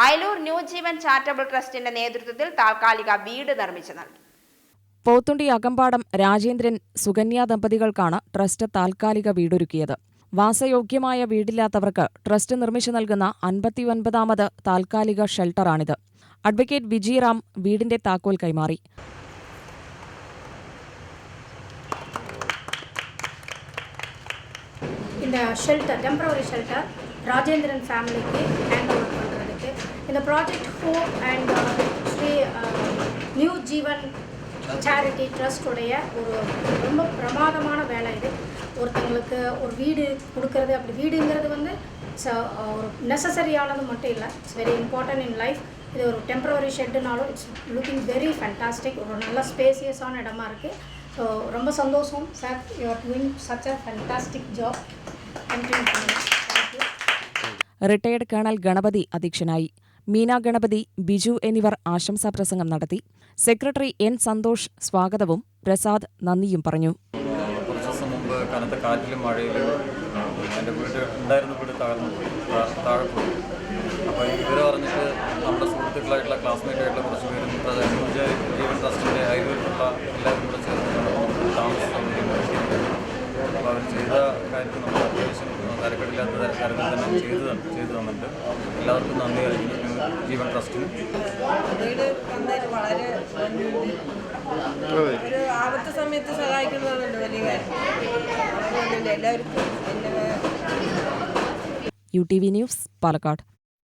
Ayalur new ജീവൻ charitable ട്രസ്റ്റിന്റെ നേതൃത്വത്തിൽ താൽക്കാലിക വീട് നിർമ്മിച്ചു നൽകി. പോത്തുണ്ടി അകമ്പാടം രാജേന്ദ്രൻ സുകന്യ ദമ്പതികൾക്കാണ് ട്രസ്റ്റ് താൽക്കാലിക വീടൊരുക്കിയത്. വാസയോഗ്യമായ വീടില്ലാത്തവർക്ക് ട്രസ്റ്റ് നിർമ്മിച്ചു നൽകുന്ന 59ാമത് താൽക്കാലിക ഷെൽട്ടറാണിത്. അഡ്വക്കേറ്റ് വിജിറാം വീടിന്റെ താക്കോൽ കൈമാറി. இந்த ஷெல்டர் டெம்பரரி ஷெல்டர் ராஜேந்திரன் ஃபேமிலிக்கு ஹேண்ட் ஓவர் பண்ணுறதுக்கு இந்த project hope and Shri new Jeevan charity ட்ரஸ்டோடைய ஒரு ரொம்ப பிரமாதமான வேலை இது. ஒருத்தங்களுக்கு ஒரு வீடு கொடுக்கறது, அப்படி வீடுங்கிறது வந்து ஒரு நெசசரியானது மட்டும் இல்லை, it's very important in life. இது ஒரு டெம்பரரி ஷெட்டுனாலும் இட்ஸ் லுக்கிங் வெரி ஃபேண்டாஸ்டிக். ஒரு நல்ல ஸ்பேசியஸான இடமா இருக்குது. ஸோ ரொம்ப சந்தோஷம் sir, you are doing such a fantastic job. Retired colonel Ganapathi അധ്യക്ഷനായി. മീന ഗണപതി, ബിജു എന്നിവർ ആശംസാപ്രസംഗം നടത്തി. സെക്രട്ടറി എൻ സന്തോഷ് സ്വാഗതവും പ്രസാദ് നന്ദിയും പറഞ്ഞു. കുറച്ച് ദിവസം മുമ്പ് കനത്ത കാറ്റിലും മഴയിലും എൻ്റെ ഉണ്ടായിരുന്ന വീട് താഴെ പോയി. അപ്പോൾ ഇവർ പറഞ്ഞിട്ട് നമ്മുടെ സുഹൃത്തുക്കളായിട്ടുള്ള ക്ലാസ്മേറ്റ് ആയിട്ടുള്ള കുറച്ച് പേരും ജീവൻ ട്രസ്റ്റിൻ്റെ അയലൂരിലുള്ള എല്ലാവരും കൂടെ ചേർന്ന് താമസിച്ചു. അപ്പോൾ അവർ ചെയ്ത കാര്യത്തിൽ നമ്മൾ അത്യാവശ്യം തരക്കെടില്ലാത്ത കാര്യങ്ങൾ തന്നെ ചെയ്തു തന്നിട്ട് എല്ലാവർക്കും നന്ദി അറിയിക്കുന്നു ജീവൻ ട്രസ്റ്റിന്. വീട് വന്നതിന് വളരെ ഒരു ആപത്ത് സമയത്ത് സഹായിക്കുന്നതാണല്ലോ വലിയ കാര്യം. അതുകൊണ്ട് എല്ലാവർക്കും UTV ന്യൂസ്, പാലക്കാട്.